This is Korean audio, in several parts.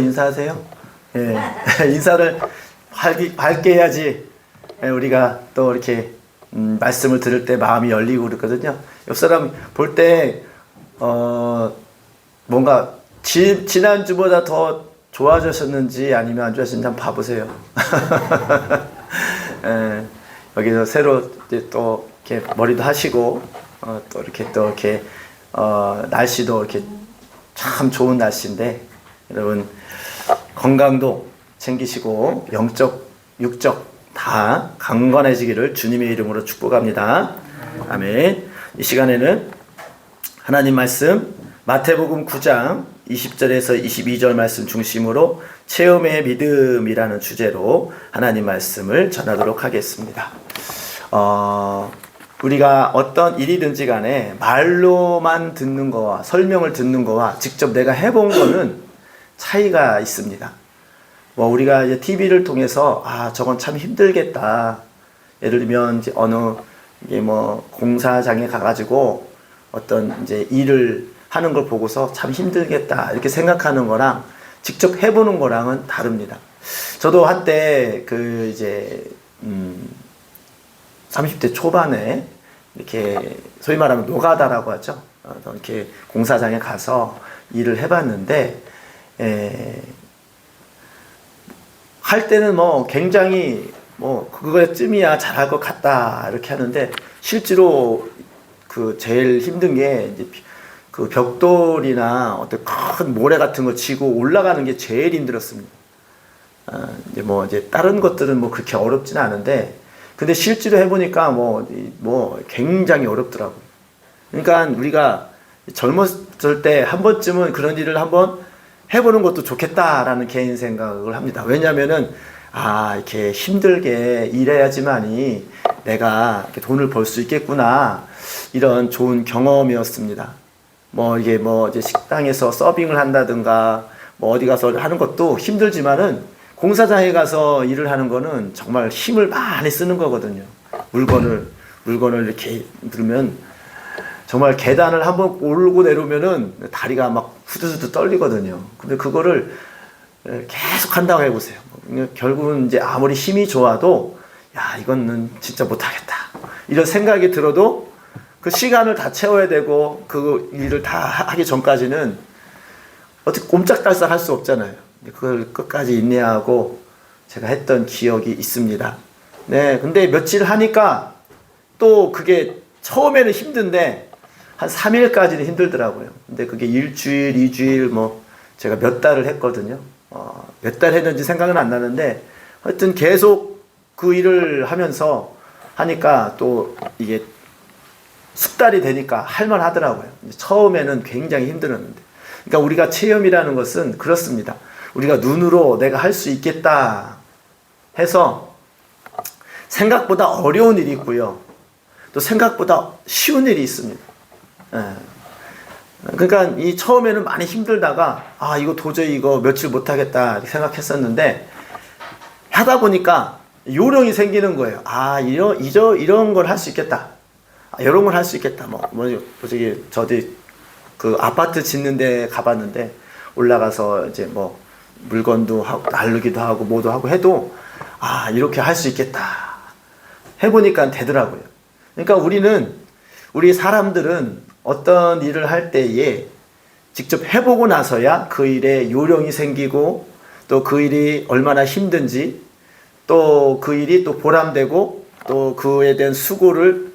인사하세요. 예. 인사를 밝게 해야지 우리가 또 이렇게 말씀을 들을 때 마음이 열리고 그렇거든요. 옆 사람 볼 때 뭔가 지난주보다 더 좋아졌었는지 아니면 안 좋아졌는지 한번 봐보세요. 예. 여기서 새로 이제 또 이렇게 머리도 하시고 또 이렇게 날씨도 이렇게 참 좋은 날씨인데 여러분 건강도 챙기시고 영적, 육적 다 강건해지기를 주님의 이름으로 축복합니다. 아멘. 이 시간에는 하나님 말씀 마태복음 9장 20절에서 22절 말씀 중심으로 체험의 믿음이라는 주제로 하나님 말씀을 전하도록 하겠습니다. 우리가 어떤 일이든지 간에 말로만 듣는 거와 설명을 듣는 거와 직접 내가 해본 거는 차이가 있습니다. 우리가 이제 TV를 통해서 저건 참 힘들겠다. 예를 들면 이제 어느 공사장에 가가지고 어떤 이제 일을 하는 걸 보고서 참 힘들겠다 이렇게 생각하는 거랑 직접 해보는 거랑은 다릅니다. 저도 한때 30대 초반에 이렇게 소위 말하면 노가다라고 하죠. 이렇게 공사장에 가서 일을 해봤는데 할 때는 굉장히 그거쯤이야 잘할 것 같다 이렇게 하는데 실제로 제일 힘든 게 이제 그 벽돌이나 어떤 큰 모래 같은 거 지고 올라가는 게 제일 힘들었습니다. 이제 다른 것들은 그렇게 어렵지는 않은데 근데 실제로 해보니까 굉장히 어렵더라고요. 그러니까 우리가 젊었을 때 한 번쯤은 그런 일을 한번 해보는 것도 좋겠다라는 개인 생각을 합니다. 왜냐면은 이렇게 힘들게 일해야지만이 내가 이렇게 돈을 벌 수 있겠구나 이런 좋은 경험이었습니다. 이제 식당에서 서빙을 한다든가 어디 가서 하는 것도 힘들지만은 공사장에 가서 일을 하는 거는 정말 힘을 많이 쓰는 거거든요. 물건을 이렇게 들면 정말 계단을 한번 오르고 내려오면은 다리가 막 후두두두 떨리거든요. 근데 그거를 계속 한다고 해보세요. 결국은 이제 아무리 힘이 좋아도 이거는 진짜 못하겠다 이런 생각이 들어도 그 시간을 다 채워야 되고 그 일을 다 하기 전까지는 어떻게 꼼짝달싹 할 수 없잖아요. 그걸 끝까지 인내하고 제가 했던 기억이 있습니다. 네, 근데 며칠 하니까 또 그게 처음에는 힘든데 한 3일까지는 힘들더라고요. 근데 그게 일주일, 2주일 제가 몇 달을 했거든요. 몇 달 했는지 생각은 안 나는데 하여튼 계속 그 일을 하면서 하니까 또 이게 숙달이 되니까 할만 하더라고요. 처음에는 굉장히 힘들었는데. 그러니까 우리가 체험이라는 것은 그렇습니다. 우리가 눈으로 내가 할 수 있겠다 해서 생각보다 어려운 일이 있고요. 또 생각보다 쉬운 일이 있습니다. 그러니까 이 처음에는 많이 힘들다가 이거 도저히 며칠 못하겠다 이렇게 생각했었는데 하다 보니까 요령이 생기는 거예요. 이런 걸 할 수 있겠다. 이런 걸 할 수 있겠다. 저기 그 아파트 짓는 데 가봤는데 올라가서 이제 물건도 하고 나르기도 하고 뭐도 하고 해도 이렇게 할 수 있겠다 해보니까 되더라고요. 그러니까 우리 사람들은 어떤 일을 할 때에 직접 해보고 나서야 그 일에 요령이 생기고 또 그 일이 얼마나 힘든지 또 그 일이 또 보람되고 또 그에 대한 수고를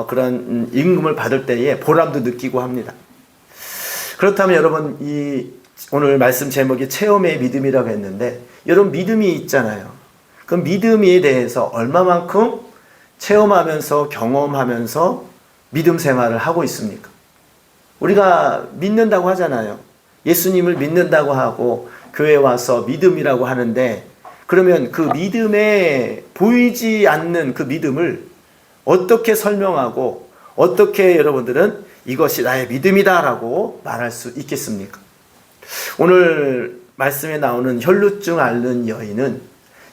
그런 임금을 받을 때에 보람도 느끼고 합니다. 그렇다면 여러분 오늘 말씀 제목이 체험의 믿음이라고 했는데 여러분 믿음이 있잖아요. 그 믿음에 대해서 얼마만큼 체험하면서 경험하면서 믿음 생활을 하고 있습니까? 우리가 믿는다고 하잖아요. 예수님을 믿는다고 하고 교회 와서 믿음이라고 하는데 그러면 그 믿음에 보이지 않는 그 믿음을 어떻게 설명하고 어떻게 여러분들은 이것이 나의 믿음이다라고 말할 수 있겠습니까? 오늘 말씀에 나오는 혈루증 앓는 여인은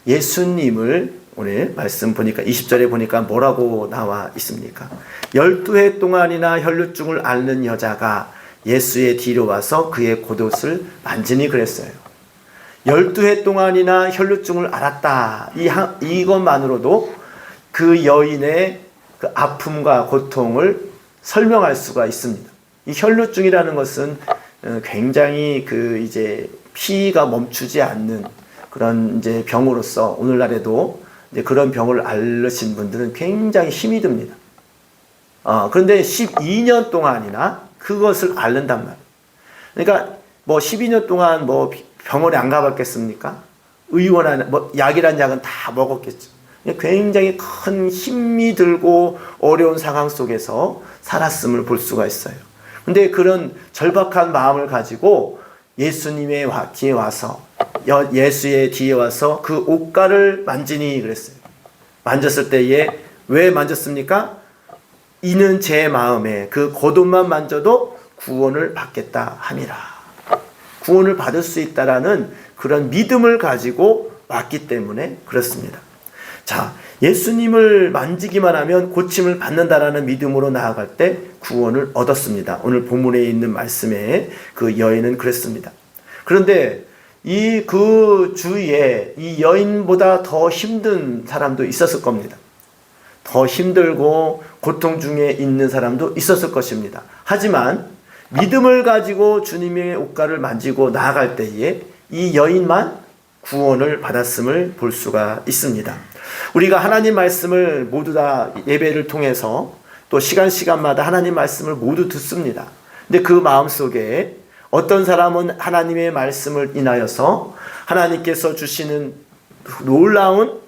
예수님을 오늘 말씀 보니까 20절에 보니까 뭐라고 나와 있습니까? 12해 동안이나 혈루증을 앓는 여자가 예수의 뒤로 와서 그의 겉옷을 만지니 그랬어요. 12해 동안이나 혈루증을 앓았다. 이것만으로도 그 여인의 그 아픔과 고통을 설명할 수가 있습니다. 이 혈루증이라는 것은 굉장히 그 이제 피가 멈추지 않는 그런 이제 병으로서 오늘날에도 이제 그런 병을 앓으신 분들은 굉장히 힘이 듭니다. 그런데 12년 동안이나 그것을 앓는단 말이에요. 그러니까 뭐 12년 동안 뭐 병원에 안 가봤겠습니까? 의원한 뭐 약이란 약은 다 먹었겠죠. 굉장히 큰 힘이 들고 어려운 상황 속에서 살았음을 볼 수가 있어요. 근데 그런 절박한 마음을 가지고 예수님의 뒤에 와서 예수의 뒤에 와서 그 옷가를 만지니 그랬어요. 만졌을 때에 왜 만졌습니까? 이는 제 마음에 그 겉옷만 만져도 구원을 받겠다 함이라. 구원을 받을 수 있다라는 그런 믿음을 가지고 왔기 때문에 그렇습니다. 자, 예수님을 만지기만 하면 고침을 받는다라는 믿음으로 나아갈 때 구원을 얻었습니다. 오늘 본문에 있는 말씀에 그 여인은 그랬습니다. 그런데 그 주위에 이 여인보다 더 힘든 사람도 있었을 겁니다. 더 힘들고 고통 중에 있는 사람도 있었을 것입니다. 하지만 믿음을 가지고 주님의 옷가를 만지고 나아갈 때에 이 여인만 구원을 받았음을 볼 수가 있습니다. 우리가 하나님 말씀을 모두 다 예배를 통해서 또 시간마다 하나님 말씀을 모두 듣습니다. 근데 그 마음속에 어떤 사람은 하나님의 말씀을 인하여서 하나님께서 주시는 놀라운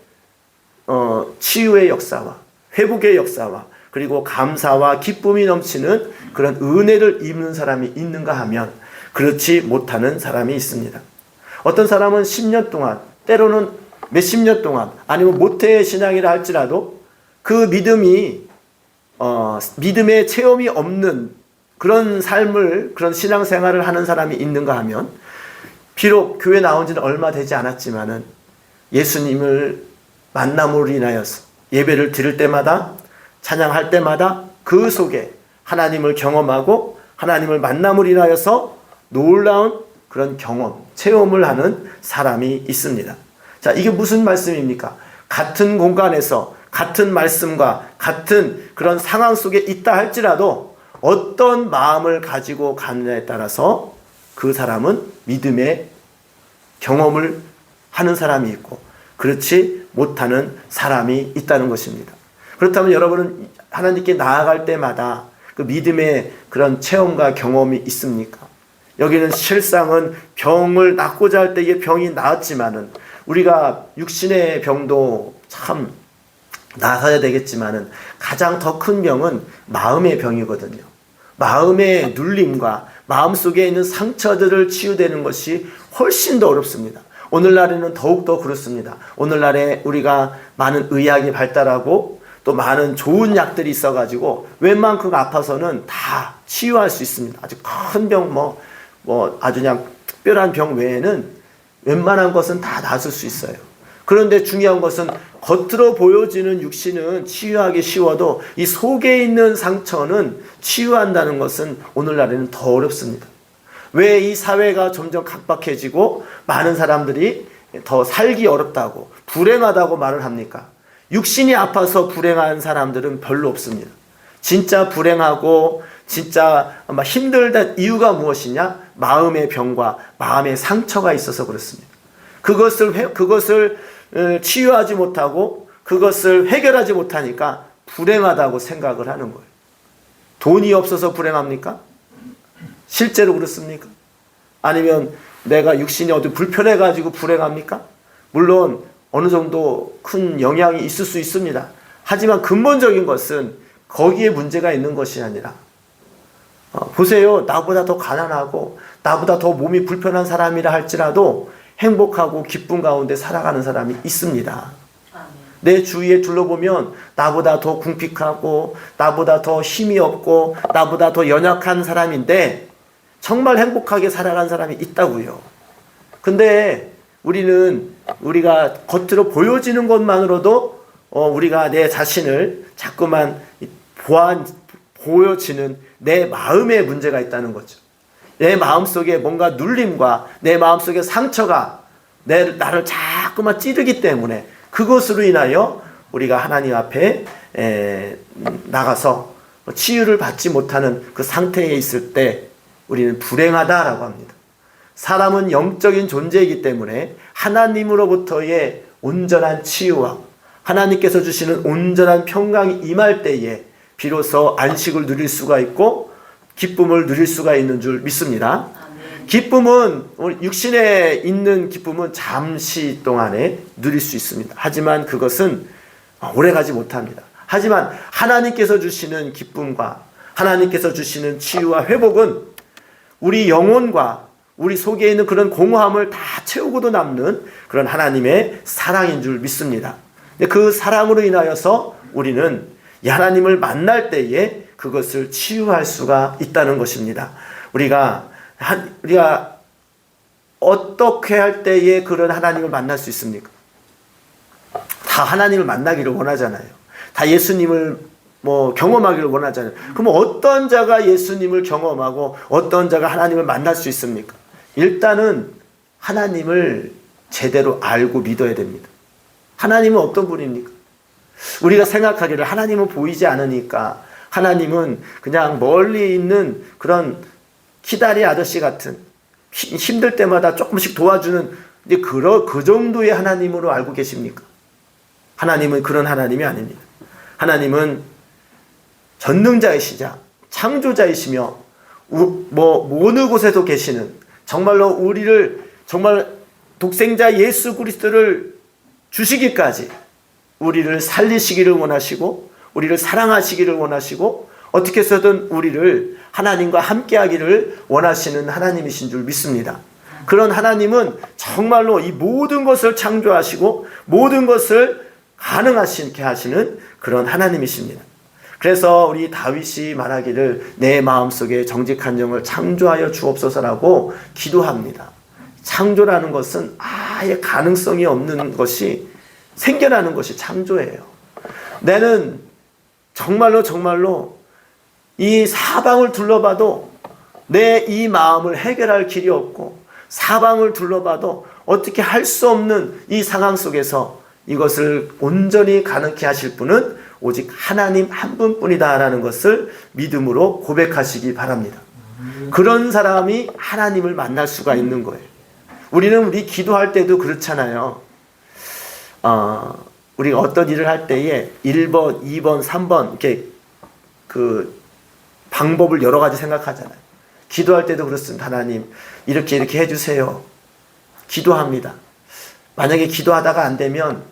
치유의 역사와 회복의 역사와 그리고 감사와 기쁨이 넘치는 그런 은혜를 입는 사람이 있는가 하면 그렇지 못하는 사람이 있습니다. 어떤 사람은 10년 동안 때로는 몇십 년 동안 아니면 모태 신앙이라 할지라도 그 믿음의 체험이 없는 그런 삶을 그런 신앙생활을 하는 사람이 있는가 하면 비록 교회 나온 지는 얼마 되지 않았지만은 예수님을 만남으로 인하여서 예배를 드릴 때마다 찬양할 때마다 그 속에 하나님을 경험하고 하나님을 만남으로 인하여서 놀라운 그런 체험을 하는 사람이 있습니다. 자, 이게 무슨 말씀입니까? 같은 공간에서 같은 말씀과 같은 그런 상황 속에 있다 할지라도 어떤 마음을 가지고 가느냐에 따라서 그 사람은 믿음의 경험을 하는 사람이 있고 그렇지 못하는 사람이 있다는 것입니다. 그렇다면 여러분은 하나님께 나아갈 때마다 그 믿음의 그런 체험과 경험이 있습니까? 여기는 실상은 병을 낫고자 할 때에 병이 나았지만은 우리가 육신의 병도 참 나서야 되겠지만은 가장 더 큰 병은 마음의 병이거든요. 마음의 눌림과 마음속에 있는 상처들을 치유되는 것이 훨씬 더 어렵습니다. 오늘날에는 더욱더 그렇습니다. 오늘날에 우리가 많은 의학이 발달하고 또 많은 좋은 약들이 있어가지고 웬만큼 아파서는 다 치유할 수 있습니다. 아주 큰 병, 아주 그냥 특별한 병 외에는 웬만한 것은 다 나을 수 있어요. 그런데 중요한 것은 겉으로 보여지는 육신은 치유하기 쉬워도 이 속에 있는 상처는 치유한다는 것은 오늘날에는 더 어렵습니다. 왜 이 사회가 점점 각박해지고 많은 사람들이 더 살기 어렵다고 불행하다고 말을 합니까? 육신이 아파서 불행한 사람들은 별로 없습니다. 진짜 불행하고 진짜 힘들다 이유가 무엇이냐? 마음의 병과 마음의 상처가 있어서 그렇습니다. 그것을 치유하지 못하고 그것을 해결하지 못하니까 불행하다고 생각을 하는 거예요. 돈이 없어서 불행합니까? 실제로 그렇습니까? 아니면 내가 육신이 어디 불편해가지고 불행합니까? 물론 어느 정도 큰 영향이 있을 수 있습니다. 하지만 근본적인 것은 거기에 문제가 있는 것이 아니라 보세요. 나보다 더 가난하고 나보다 더 몸이 불편한 사람이라 할지라도 행복하고 기쁨 가운데 살아가는 사람이 있습니다. 내 주위에 둘러보면 나보다 더 궁핍하고 나보다 더 힘이 없고 나보다 더 연약한 사람인데 정말 행복하게 살아간 사람이 있다고요. 근데 우리가 겉으로 보여지는 것만으로도 우리가 내 자신을 자꾸만 보여지는 내 마음에 문제가 있다는 거죠. 내 마음속에 뭔가 눌림과 내 마음속에 상처가 나를 자꾸만 찌르기 때문에 그것으로 인하여 우리가 하나님 앞에 나가서 치유를 받지 못하는 그 상태에 있을 때 우리는 불행하다라고 합니다. 사람은 영적인 존재이기 때문에 하나님으로부터의 온전한 치유와 하나님께서 주시는 온전한 평강이 임할 때에 비로소 안식을 누릴 수가 있고 기쁨을 누릴 수가 있는 줄 믿습니다. 기쁨은 육신에 있는 기쁨은 잠시 동안에 누릴 수 있습니다. 하지만 그것은 오래가지 못합니다. 하지만 하나님께서 주시는 기쁨과 하나님께서 주시는 치유와 회복은 우리 영혼과 우리 속에 있는 그런 공허함을 다 채우고도 남는 그런 하나님의 사랑인 줄 믿습니다. 그 사랑으로 인하여서 우리는 하나님을 만날 때에 그것을 치유할 수가 있다는 것입니다. 우리가 어떻게 할 때에 그런 하나님을 만날 수 있습니까? 다 하나님을 만나기를 원하잖아요. 다 예수님을 경험하기를 원하잖아요. 그럼 어떤 자가 예수님을 경험하고 어떤 자가 하나님을 만날 수 있습니까? 일단은 하나님을 제대로 알고 믿어야 됩니다. 하나님은 어떤 분입니까? 우리가 생각하기를 하나님은 보이지 않으니까 하나님은 그냥 멀리 있는 그런 키다리 아저씨 같은 힘들 때마다 조금씩 도와주는 그 정도의 하나님으로 알고 계십니까? 하나님은 그런 하나님이 아닙니다. 하나님은 전능자이시자 창조자이시며 어느 곳에도 계시는 정말로 우리를 정말 독생자 예수 그리스도를 주시기까지 우리를 살리시기를 원하시고 우리를 사랑하시기를 원하시고 어떻게 해서든 우리를 하나님과 함께하기를 원하시는 하나님이신 줄 믿습니다. 그런 하나님은 정말로 이 모든 것을 창조하시고 모든 것을 가능하시게 하시는 그런 하나님이십니다. 그래서 우리 다윗이 말하기를 내 마음속에 정직한 영을 창조하여 주옵소서라고 기도합니다. 창조라는 것은 아예 가능성이 없는 것이 생겨나는 것이 창조예요. 나는 정말로 이 사방을 둘러봐도 내 이 마음을 해결할 길이 없고 사방을 둘러봐도 어떻게 할 수 없는 이 상황 속에서 이것을 온전히 가능케 하실 분은 오직 하나님 한 분뿐이다라는 것을 믿음으로 고백하시기 바랍니다. 그런 사람이 하나님을 만날 수가 있는 거예요. 우리 기도할 때도 그렇잖아요. 우리가 어떤 일을 할 때에 1번, 2번, 3번 이렇게 그 방법을 여러 가지 생각하잖아요. 기도할 때도 그렇습니다. 하나님 이렇게 해주세요. 기도합니다. 만약에 기도하다가 안 되면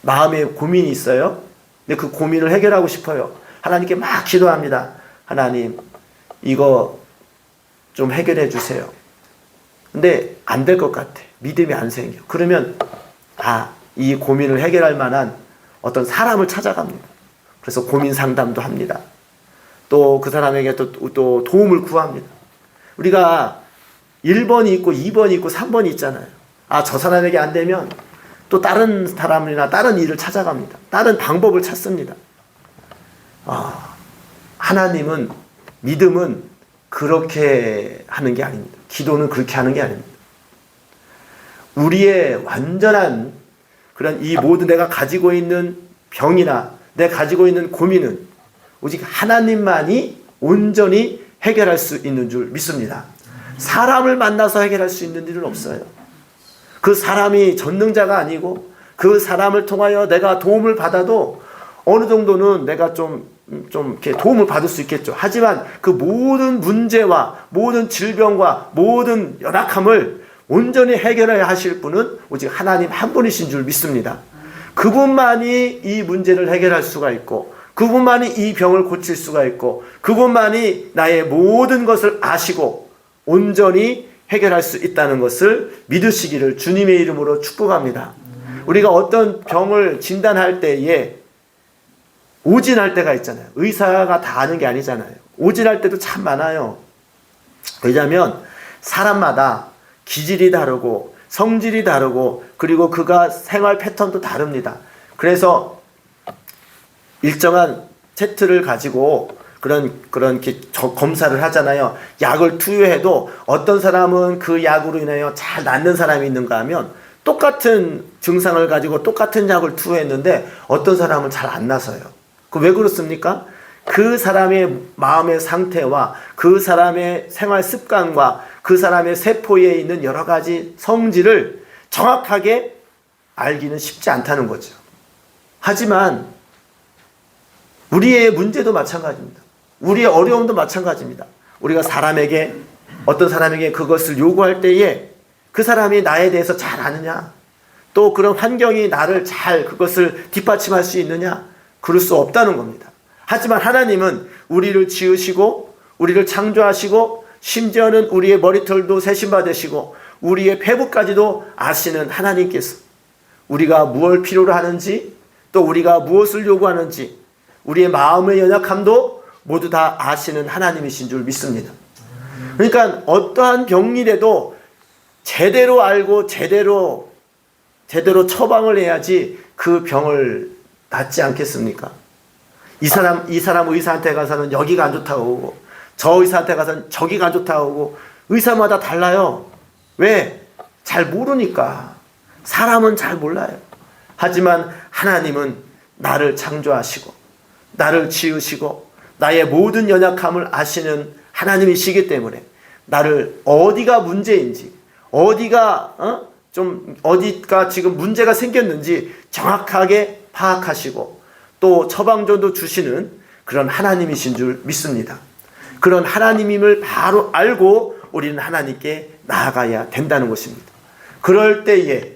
마음에 고민이 있어요. 근데 그 고민을 해결하고 싶어요. 하나님께 막 기도합니다. 하나님 이거 좀 해결해 주세요. 근데 안 될 것 같아. 믿음이 안 생겨. 그러면 이 고민을 해결할 만한 어떤 사람을 찾아갑니다. 그래서 고민 상담도 합니다. 또 그 사람에게 또 도움을 구합니다. 우리가 1번이 있고 2번이 있고 3번이 있잖아요. 저 사람에게 안 되면 또 다른 사람이나 다른 일을 찾아갑니다. 다른 방법을 찾습니다. 하나님은 믿음은 그렇게 하는 게 아닙니다. 기도는 그렇게 하는 게 아닙니다. 우리의 완전한 그런 이 모든 내가 가지고 있는 병이나 내가 가지고 있는 고민은 오직 하나님만이 온전히 해결할 수 있는 줄 믿습니다. 사람을 만나서 해결할 수 있는 일은 없어요. 그 사람이 전능자가 아니고 그 사람을 통하여 내가 도움을 받아도 어느 정도는 내가 좀 이렇게 도움을 받을 수 있겠죠. 하지만 그 모든 문제와 모든 질병과 모든 연약함을 온전히 해결해야 하실 분은 오직 하나님 한 분이신 줄 믿습니다. 그분만이 이 문제를 해결할 수가 있고 그분만이 이 병을 고칠 수가 있고 그분만이 나의 모든 것을 아시고 온전히 해결할 수 있다는 것을 믿으시기를 주님의 이름으로 축복합니다. 우리가 어떤 병을 진단할 때에 오진할 때가 있잖아요. 의사가 다 아는 게 아니잖아요. 오진할 때도 참 많아요. 왜냐하면 사람마다 기질이 다르고 성질이 다르고 그리고 그가 생활 패턴도 다릅니다. 그래서 일정한 세트를 가지고 그런 이렇게 검사를 하잖아요. 약을 투여해도 어떤 사람은 그 약으로 인하여 잘 낫는 사람이 있는가 하면 똑같은 증상을 가지고 똑같은 약을 투여했는데 어떤 사람은 잘 안 나서요. 그 왜 그렇습니까? 그 사람의 마음의 상태와 그 사람의 생활 습관과 그 사람의 세포에 있는 여러 가지 성질을 정확하게 알기는 쉽지 않다는 거죠. 하지만 우리의 문제도 마찬가지입니다. 우리의 어려움도 마찬가지입니다. 우리가 어떤 사람에게 그것을 요구할 때에 그 사람이 나에 대해서 잘 아느냐, 또 그런 환경이 나를 잘 그것을 뒷받침할 수 있느냐, 그럴 수 없다는 겁니다. 하지만 하나님은 우리를 지으시고 우리를 창조하시고 심지어는 우리의 머리털도 세심받으시고 우리의 폐부까지도 아시는 하나님께서 우리가 무엇을 필요로 하는지, 또 우리가 무엇을 요구하는지, 우리의 마음의 연약함도 모두 다 아시는 하나님이신 줄 믿습니다. 그러니까 어떠한 병이라도 제대로 알고 제대로 처방을 해야지 그 병을 낫지 않겠습니까? 이 사람 의사한테 가서는 여기가 안 좋다고 하고, 저 의사한테 가서는 저기가 안 좋다고 하고, 의사마다 달라요. 왜? 잘 모르니까. 사람은 잘 몰라요. 하지만 하나님은 나를 창조하시고 나를 지으시고 나의 모든 연약함을 아시는 하나님이시기 때문에 나를 어디가 문제인지, 어디가 지금 문제가 생겼는지 정확하게 파악하시고 또 처방전도 주시는 그런 하나님이신 줄 믿습니다. 그런 하나님임을 바로 알고 우리는 하나님께 나아가야 된다는 것입니다. 그럴 때에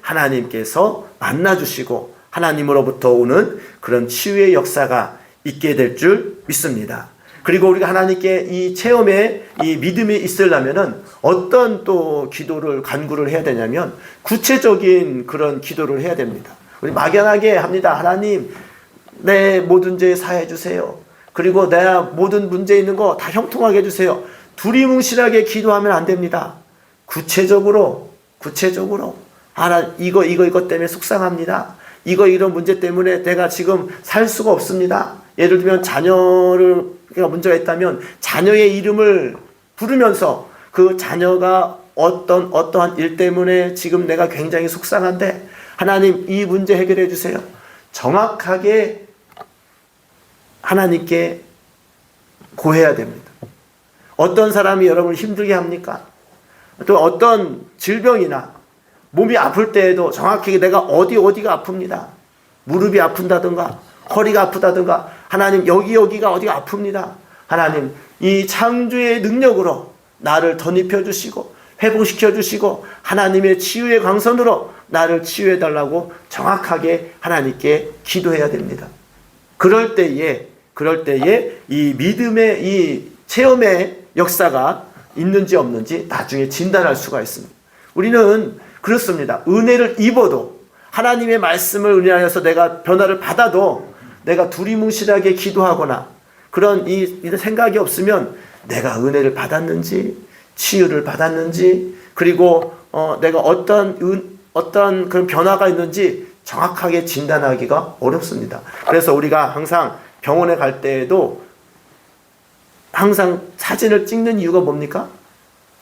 하나님께서 만나주시고 하나님으로부터 오는 그런 치유의 역사가 있게 될 줄 믿습니다. 그리고 우리가 하나님께 이 체험에 이 믿음이 있으려면은 어떤 또 기도를 간구를 해야 되냐면 구체적인 그런 기도를 해야 됩니다. 우리 막연하게 합니다. 하나님, 내 모든 죄 사해 주세요. 그리고 내 모든 문제 있는 거 다 형통하게 해주세요. 두리뭉실하게 기도하면 안 됩니다. 구체적으로 하나 이거 때문에 속상합니다. 이런 문제 때문에 내가 지금 살 수가 없습니다. 예를 들면 자녀가 문제가 있다면 자녀의 이름을 부르면서 그 자녀가 어떠한 일 때문에 지금 내가 굉장히 속상한데 하나님 이 문제 해결해 주세요. 정확하게 하나님께 고해야 됩니다. 어떤 사람이 여러분을 힘들게 합니까? 또 어떤 질병이나 몸이 아플 때에도 정확하게 내가 어디가 아픕니다. 무릎이 아픈다든가 허리가 아프다든가 하나님 여기가 어디가 아픕니다. 하나님 이 창조의 능력으로 나를 덧입혀 주시고 회복시켜 주시고 하나님의 치유의 광선으로 나를 치유해 달라고 정확하게 하나님께 기도해야 됩니다. 그럴 때에 이 믿음의 이 체험의 역사가 있는지 없는지 나중에 진단할 수가 있습니다. 우리는 그렇습니다. 은혜를 입어도 하나님의 말씀을 은혜하여서 내가 변화를 받아도 내가 두리뭉실하게 기도하거나 그런 이런 생각이 없으면 내가 은혜를 받았는지 치유를 받았는지 그리고 내가 어떤 그런 변화가 있는지 정확하게 진단하기가 어렵습니다. 그래서 우리가 항상 병원에 갈 때에도 항상 사진을 찍는 이유가 뭡니까?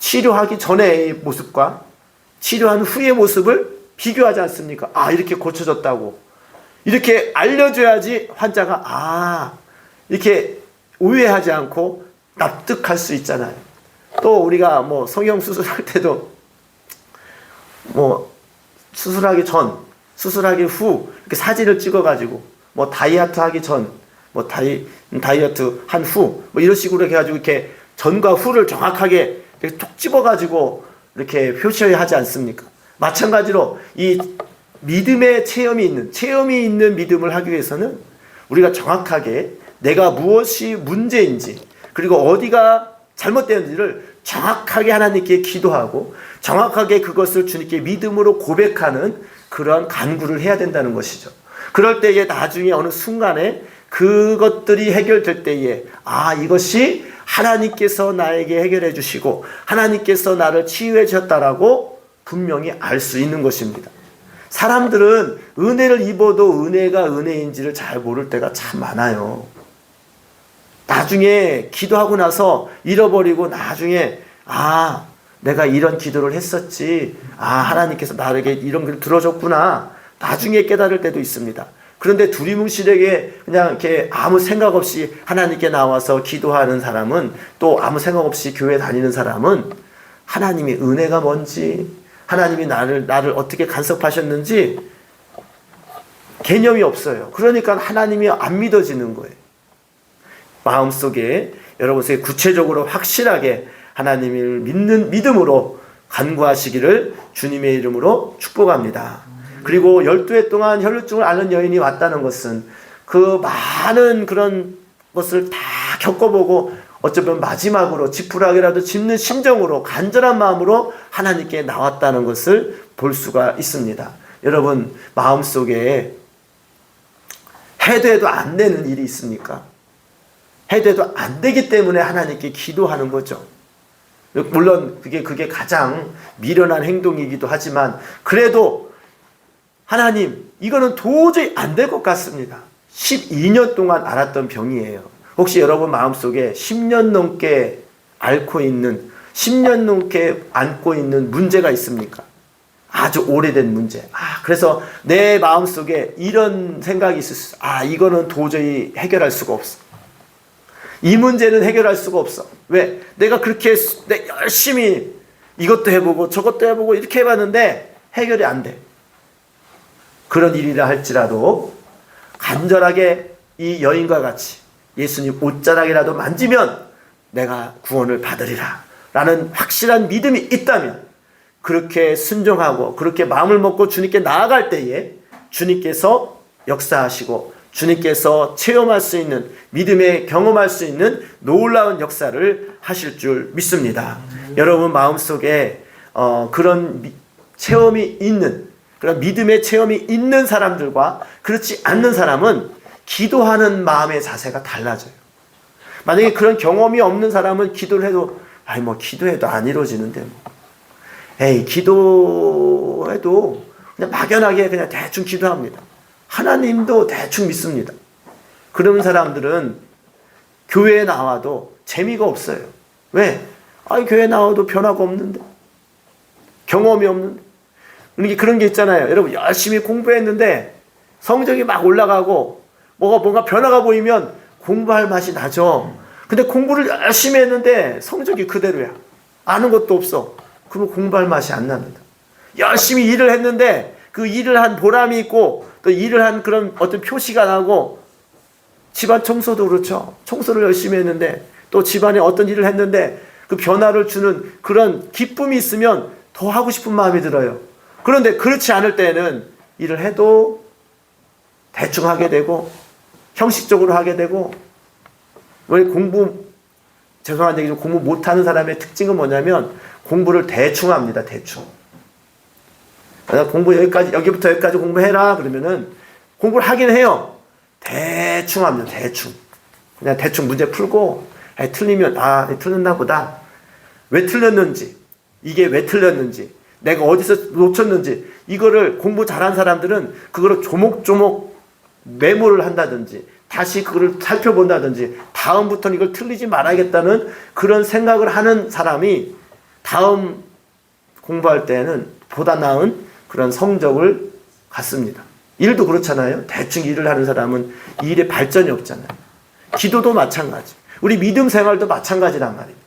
치료하기 전의 모습과 치료한 후의 모습을 비교하지 않습니까? 아, 이렇게 고쳐졌다고. 이렇게 알려줘야지 환자가 이렇게 오해하지 않고 납득할 수 있잖아요. 또 우리가 성형 수술할 때도 수술하기 전, 수술하기 후 이렇게 사진을 찍어가지고 다이어트 하기 전, 다이어트 한 후 이런 식으로 해가지고 이렇게 전과 후를 정확하게 이렇게 톡 집어가지고 이렇게 표시하지 않습니까? 마찬가지로 이 믿음의 체험이 있는 믿음을 하기 위해서는 우리가 정확하게 내가 무엇이 문제인지 그리고 어디가 잘못되는지를 정확하게 하나님께 기도하고 정확하게 그것을 주님께 믿음으로 고백하는 그런 간구를 해야 된다는 것이죠. 그럴 때에 나중에 어느 순간에 그것들이 해결될 때에 이것이 하나님께서 나에게 해결해 주시고 하나님께서 나를 치유해 주셨다라고 분명히 알 수 있는 것입니다. 사람들은 은혜를 입어도 은혜가 은혜인지를 잘 모를 때가 참 많아요. 나중에 기도하고 나서 잃어버리고 나중에 내가 이런 기도를 했었지. 하나님께서 나에게 이런 걸 들어줬구나. 나중에 깨달을 때도 있습니다. 그런데 두리뭉실하게 그냥 이렇게 아무 생각 없이 하나님께 나와서 기도하는 사람은, 또 아무 생각 없이 교회 다니는 사람은 하나님의 은혜가 뭔지, 하나님이 나를 어떻게 간섭하셨는지 개념이 없어요. 그러니까 하나님이 안 믿어지는 거예요. 마음속에 여러분에게 구체적으로 확실하게 하나님을 믿는 믿음으로 간구하시기를 주님의 이름으로 축복합니다. 그리고 12해 동안 혈루증을 앓는 여인이 왔다는 것은 그 많은 그런 것을 다 겪어보고 어쩌면 마지막으로 지푸라기라도 짚는 심정으로 간절한 마음으로 하나님께 나왔다는 것을 볼 수가 있습니다. 여러분, 마음속에 해도 해도 안 되는 일이 있습니까? 해도 해도 안 되기 때문에 하나님께 기도하는 거죠. 물론 그게 가장 미련한 행동이기도 하지만, 그래도 하나님, 이거는 도저히 안 될 것 같습니다. 12년 동안 앓았던 병이에요. 혹시 여러분 마음속에 10년 넘게 앓고 있는, 10년 넘게 안고 있는 문제가 있습니까? 아주 오래된 문제. 그래서 내 마음속에 이런 생각이 있을 수 있어. 이거는 도저히 해결할 수가 없어. 이 문제는 해결할 수가 없어. 왜? 내가 그렇게 열심히 이것도 해보고 저것도 해보고 이렇게 해봤는데 해결이 안 돼. 그런 일이라 할지라도 간절하게 이 여인과 같이 예수님 옷자락이라도 만지면 내가 구원을 받으리라 라는 확실한 믿음이 있다면, 그렇게 순종하고 그렇게 마음을 먹고 주님께 나아갈 때에 주님께서 역사하시고 주님께서 체험할 수 있는, 믿음에 경험할 수 있는 놀라운 역사를 하실 줄 믿습니다. 여러분 마음속에 그런 체험이 있는, 그런 믿음의 체험이 있는 사람들과 그렇지 않는 사람은 기도하는 마음의 자세가 달라져요. 만약에 그런 경험이 없는 사람은 기도를 해도 기도해도 안 이루어지는데 기도해도 그냥 막연하게 그냥 대충 기도합니다. 하나님도 대충 믿습니다. 그런 사람들은 교회에 나와도 재미가 없어요. 왜? 교회 나와도 변화가 없는데, 경험이 없는데. 그러니까 그런 게 있잖아요. 여러분, 열심히 공부했는데 성적이 막 올라가고 뭔가 변화가 보이면 공부할 맛이 나죠. 근데 공부를 열심히 했는데 성적이 그대로야. 아는 것도 없어. 그러면 공부할 맛이 안 납니다. 열심히 일을 했는데 그 일을 한 보람이 있고 또 일을 한 그런 어떤 표시가 나고, 집안 청소도 그렇죠. 청소를 열심히 했는데 또 집안에 어떤 일을 했는데 그 변화를 주는 그런 기쁨이 있으면 더 하고 싶은 마음이 들어요. 그런데 그렇지 않을 때는 일을 해도 대충 하게 되고 형식적으로 하게 되고, 왜 죄송한 얘기죠. 공부 못하는 사람의 특징은 뭐냐면 공부를 대충 합니다. 대충. 공부 여기부터 여기까지 공부해라 그러면은 공부를 하긴 해요. 대충 합니다. 대충. 그냥 대충 문제 풀고 틀리면 틀렸나 보다. 왜 틀렸는지, 이게 왜 틀렸는지, 내가 어디서 놓쳤는지, 이거를 공부 잘한 사람들은 그거를 조목조목 메모를 한다든지 다시 그걸 살펴본다든지 다음부터는 이걸 틀리지 말아야겠다는 그런 생각을 하는 사람이 다음 공부할 때는 보다 나은 그런 성적을 갖습니다. 일도 그렇잖아요. 대충 일을 하는 사람은 이 일에 발전이 없잖아요. 기도도 마찬가지. 우리 믿음 생활도 마찬가지란 말입니다.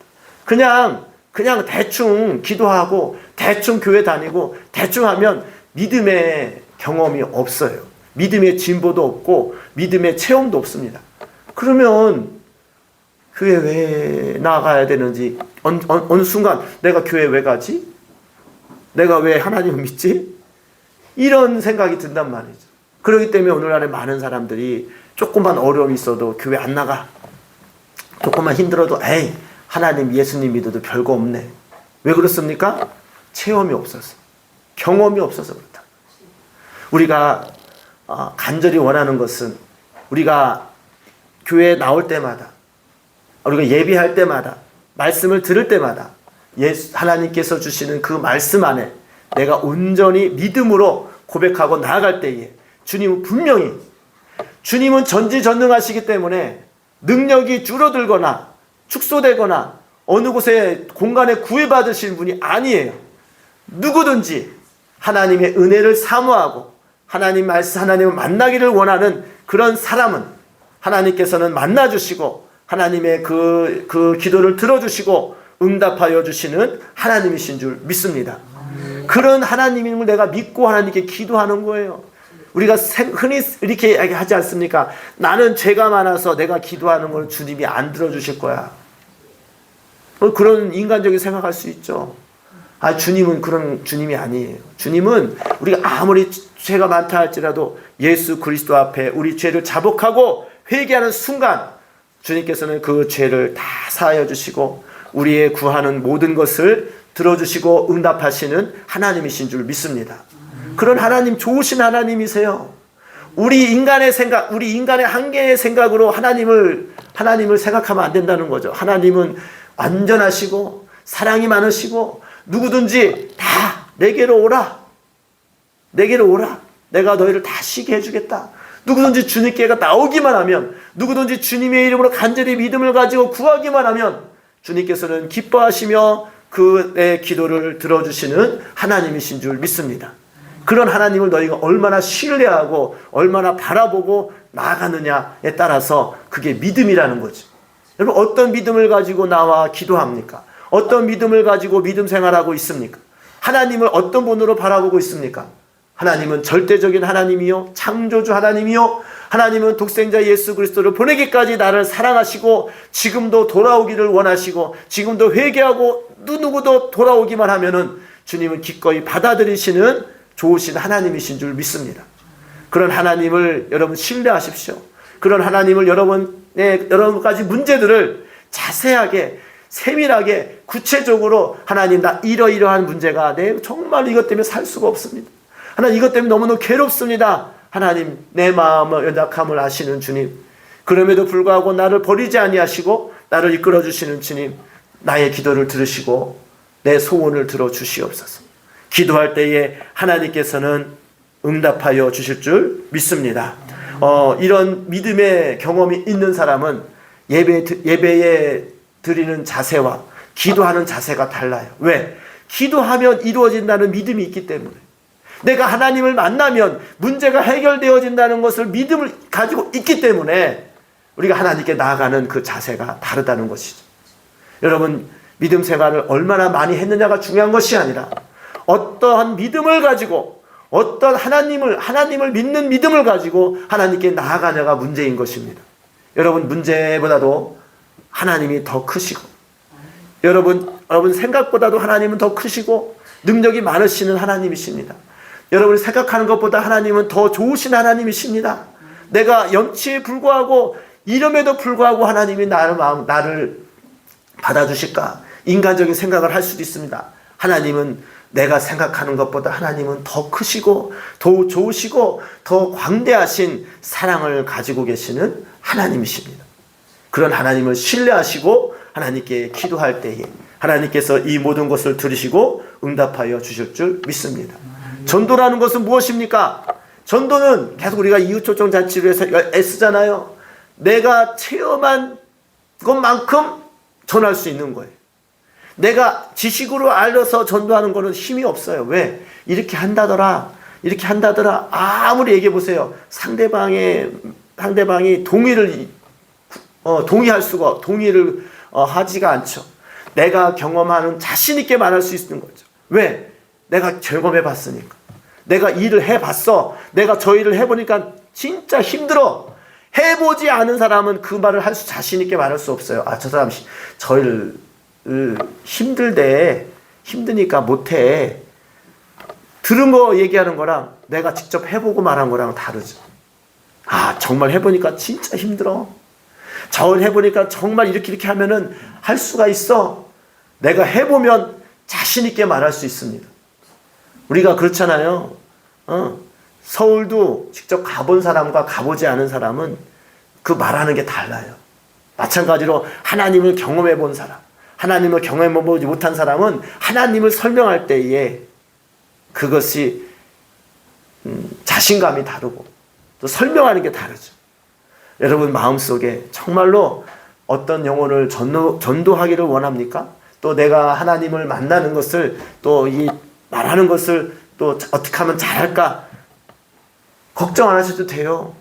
그냥 대충 기도하고 대충 교회 다니고 대충 하면 믿음의 경험이 없어요. 믿음의 진보도 없고 믿음의 체험도 없습니다. 그러면 교회 왜 나가야 되는지, 어느 순간 내가 교회 왜 가지? 내가 왜 하나님을 믿지? 이런 생각이 든단 말이죠. 그렇기 때문에 오늘날에 많은 사람들이 조금만 어려움이 있어도 교회 안 나가. 조금만 힘들어도 하나님 예수님 믿어도 별거 없네. 왜 그렇습니까? 체험이 없어서, 경험이 없어서 그렇다. 우리가 간절히 원하는 것은, 우리가 교회에 나올 때마다, 우리가 예배할 때마다, 말씀을 들을 때마다 하나님께서 주시는 그 말씀 안에 내가 온전히 믿음으로 고백하고 나아갈 때에 주님은 분명히, 주님은 전지전능하시기 때문에 능력이 줄어들거나 축소되거나 어느 곳에 공간에 구애받으신 분이 아니에요. 누구든지 하나님의 은혜를 사모하고 하나님을 만나기를 원하는 그런 사람은 하나님께서는 만나주시고 하나님의 그 기도를 들어주시고 응답하여 주시는 하나님이신 줄 믿습니다. 그런 하나님임을 내가 믿고 하나님께 기도하는 거예요. 우리가 흔히 이렇게 하지 않습니까? 나는 죄가 많아서 내가 기도하는 걸 주님이 안 들어주실 거야. 그런 인간적인 생각할 수 있죠. 주님은 그런 주님이 아니에요. 주님은 우리가 아무리 죄가 많다 할지라도 예수 그리스도 앞에 우리 죄를 자복하고 회개하는 순간 주님께서는 그 죄를 다 사하여 주시고 우리의 구하는 모든 것을 들어주시고 응답하시는 하나님이신 줄 믿습니다. 그런 하나님, 좋으신 하나님이세요. 우리 인간의 생각, 우리 인간의 한계의 생각으로 하나님을 생각하면 안 된다는 거죠. 하나님은 완전하시고 사랑이 많으시고 누구든지 다 내게로 오라. 내게로 오라. 내가 너희를 다 쉬게 해주겠다. 누구든지 주님께 나오기만 하면, 누구든지 주님의 이름으로 간절히 믿음을 가지고 구하기만 하면 주님께서는 기뻐하시며 그의 기도를 들어주시는 하나님이신 줄 믿습니다. 그런 하나님을 너희가 얼마나 신뢰하고 얼마나 바라보고 나아가느냐에 따라서 그게 믿음이라는 거죠. 여러분, 어떤 믿음을 가지고 나와 기도합니까? 어떤 믿음을 가지고 믿음 생활하고 있습니까? 하나님을 어떤 분으로 바라보고 있습니까? 하나님은 절대적인 하나님이요, 창조주 하나님이요, 하나님은 독생자 예수 그리스도를 보내기까지 나를 사랑하시고 지금도 돌아오기를 원하시고 지금도 회개하고 누구도 돌아오기만 하면은 주님은 기꺼이 받아들이시는 좋으신 하나님이신 줄 믿습니다. 그런 하나님을 여러분 신뢰하십시오. 그런 하나님을 여러 가지 문제들을 자세하게 세밀하게 구체적으로 하나님, 나 이러이러한 문제가 정말 이것 때문에 살 수가 없습니다. 하나님, 이것 때문에 너무너무 괴롭습니다. 하나님, 내 마음의 연약함을 아시는 주님, 그럼에도 불구하고 나를 버리지 아니하시고 나를 이끌어 주시는 주님, 나의 기도를 들으시고 내 소원을 들어주시옵소서. 기도할 때에 하나님께서는 응답하여 주실 줄 믿습니다. 이런 믿음의 경험이 있는 사람은 예배에 드리는 자세와 기도하는 자세가 달라요. 왜? 기도하면 이루어진다는 믿음이 있기 때문에, 내가 하나님을 만나면 문제가 해결되어진다는 것을 믿음을 가지고 있기 때문에 우리가 하나님께 나아가는 그 자세가 다르다는 것이죠. 여러분, 믿음 생활을 얼마나 많이 했느냐가 중요한 것이 아니라 어떠한 믿음을 가지고, 어떤 하나님을 믿는 믿음을 가지고 하나님께 나아가냐가 문제인 것입니다. 여러분, 문제보다도 하나님이 더 크시고, 여러분 생각보다도 하나님은 더 크시고 능력이 많으시는 하나님이십니다. 여러분이 생각하는 것보다 하나님은 더 좋으신 하나님이십니다. 내가 염치에 불구하고, 이름에도 불구하고 하나님이 나를 받아주실까? 인간적인 생각을 할 수도 있습니다. 하나님은 내가 생각하는 것보다 하나님은 더 크시고 더 좋으시고 더 광대하신 사랑을 가지고 계시는 하나님이십니다. 그런 하나님을 신뢰하시고 하나님께 기도할 때에 하나님께서 이 모든 것을 들으시고 응답하여 주실 줄 믿습니다. 전도라는 것은 무엇입니까? 전도는 계속 우리가 이웃초청 잔치로 해서 애쓰잖아요. 내가 체험한 것만큼 전할 수 있는 거예요. 내가 지식으로 알려서 전도하는 거는 힘이 없어요. 왜? 이렇게 한다더라, 이렇게 한다더라. 아무리 얘기해 보세요. 상대방이 동의를 하지가 않죠. 내가 경험하는 자신 있게 말할 수 있는 거죠. 왜? 내가 경험해 봤으니까. 내가 일을 해봤어. 내가 저 일을 해보니까 진짜 힘들어. 해보지 않은 사람은 그 말을 자신 있게 말할 수 없어요. 저 사람 저 일을 힘드니까 못해. 들은 거 얘기하는 거랑 내가 직접 해보고 말한 거랑 다르죠. 정말 해보니까 진짜 힘들어. 저 일 해보니까 정말 이렇게 하면은 할 수가 있어. 내가 해보면 자신 있게 말할 수 있습니다. 우리가 그렇잖아요. 서울도 직접 가본 사람과 가보지 않은 사람은 그 말하는 게 달라요. 마찬가지로 하나님을 경험해 본 사람, 하나님을 경험해 보지 못한 사람은 하나님을 설명할 때에 그것이 자신감이 다르고 또 설명하는 게 다르죠. 여러분 마음속에 정말로 어떤 영혼을 전도하기를 원합니까? 또 내가 하나님을 만나는 것을 또 이 말하는 것을 또 어떻게 하면 잘할까? 걱정 안 하셔도 돼요.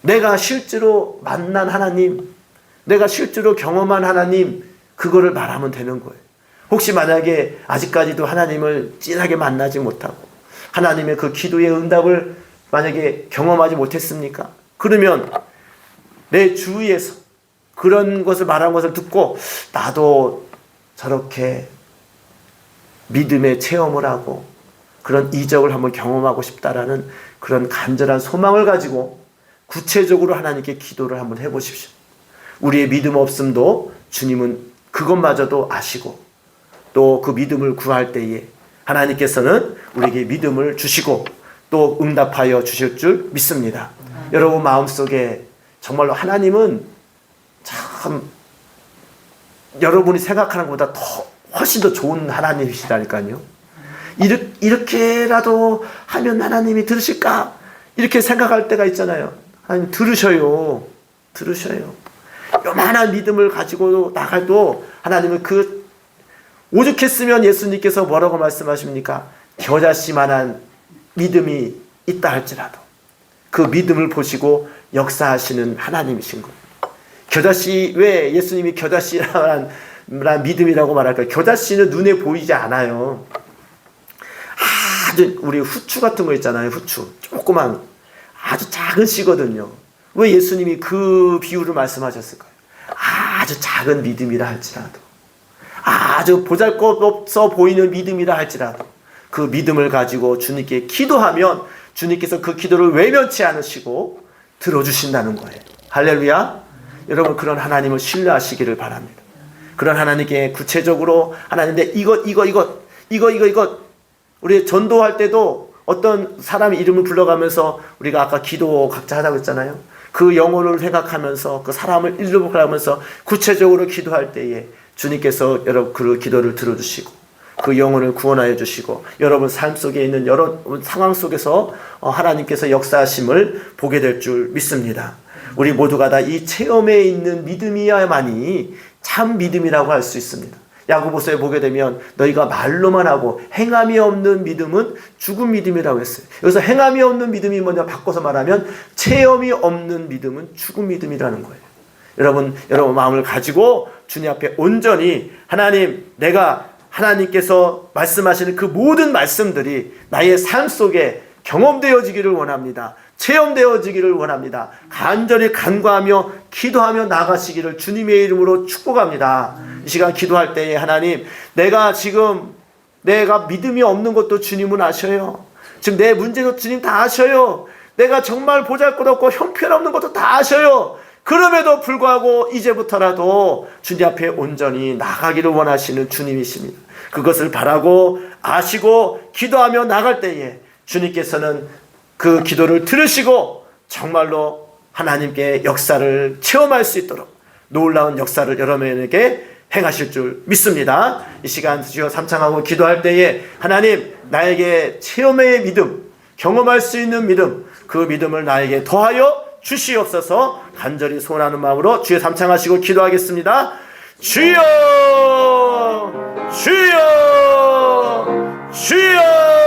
내가 실제로 만난 하나님, 내가 실제로 경험한 하나님, 그거를 말하면 되는 거예요. 혹시 만약에 아직까지도 하나님을 진하게 만나지 못하고 하나님의 그 기도의 응답을 만약에 경험하지 못했습니까? 그러면 내 주위에서 그런 것을 말한 것을 듣고 나도 저렇게 믿음의 체험을 하고 그런 이적을 한번 경험하고 싶다라는 그런 간절한 소망을 가지고 구체적으로 하나님께 기도를 한번 해보십시오. 우리의 믿음 없음도 주님은 그것마저도 아시고 또 그 믿음을 구할 때에 하나님께서는 우리에게 믿음을 주시고 또 응답하여 주실 줄 믿습니다. 여러분 마음속에 정말로 하나님은 참 여러분이 생각하는 것보다 훨씬 더 좋은 하나님이시라니까요. 이렇게라도 하면 하나님이 들으실까? 이렇게 생각할 때가 있잖아요. 하나님 들으셔요. 요만한 믿음을 가지고 나가도 하나님은 오죽했으면 예수님께서 뭐라고 말씀하십니까? 겨자씨만한 믿음이 있다 할지라도 그 믿음을 보시고 역사하시는 하나님이신 거예요. 겨자씨, 왜 예수님이 겨자씨란 믿음이라고 말할까요? 겨자씨는 눈에 보이지 않아요. 아주 우리 후추 같은 거 있잖아요. 후추 조그만 아주 작은 씨거든요. 왜 예수님이 그 비유를 말씀하셨을까요? 아주 작은 믿음이라 할지라도 아주 보잘것없어 보이는 믿음이라 할지라도 그 믿음을 가지고 주님께 기도하면 주님께서 그 기도를 외면치 않으시고 들어주신다는 거예요. 할렐루야. 여러분 그런 하나님을 신뢰하시기를 바랍니다. 그런 하나님께 구체적으로 하나님께 이것 우리 전도할 때도 어떤 사람 이름을 불러가면서 우리가 아까 기도 각자 하자고 했잖아요. 그 영혼을 생각하면서 그 사람을 이름을 하면서 구체적으로 기도할 때에 주님께서 여러분 그 기도를 들어주시고 그 영혼을 구원하여 주시고 여러분 삶 속에 있는 여러 상황 속에서 하나님께서 역사하심을 보게 될 줄 믿습니다. 우리 모두가 다 이 체험에 있는 믿음이야만이 참 믿음이라고 할 수 있습니다. 야고보서에 보게 되면 너희가 말로만 하고 행함이 없는 믿음은 죽은 믿음이라고 했어요. 여기서 행함이 없는 믿음이 뭐냐 바꿔서 말하면 체험이 없는 믿음은 죽은 믿음이라는 거예요. 여러분 마음을 가지고 주님 앞에 온전히 하나님, 내가 하나님께서 말씀하시는 그 모든 말씀들이 나의 삶 속에 경험되어지기를 원합니다. 체험되어지기를 원합니다. 간절히 간구하며 기도하며 나가시기를 주님의 이름으로 축복합니다. 이 시간 기도할 때에 하나님, 내가 믿음이 없는 것도 주님은 아셔요. 지금 내 문제도 주님 다 아셔요. 내가 정말 보잘것없고 형편없는 것도 다 아셔요. 그럼에도 불구하고 이제부터라도 주님 앞에 온전히 나가기를 원하시는 주님이십니다. 그것을 바라고 아시고 기도하며 나갈 때에 주님께서는 그 기도를 들으시고 정말로 하나님께 역사를 체험할 수 있도록 놀라운 역사를 여러분에게 행하실 줄 믿습니다. 이 시간 주여 삼창하고 기도할 때에 하나님, 나에게 체험의 믿음, 경험할 수 있는 믿음, 그 믿음을 나에게 더하여 주시옵소서. 간절히 소원하는 마음으로 주여 삼창하시고 기도하겠습니다. 주여, 주여, 주여.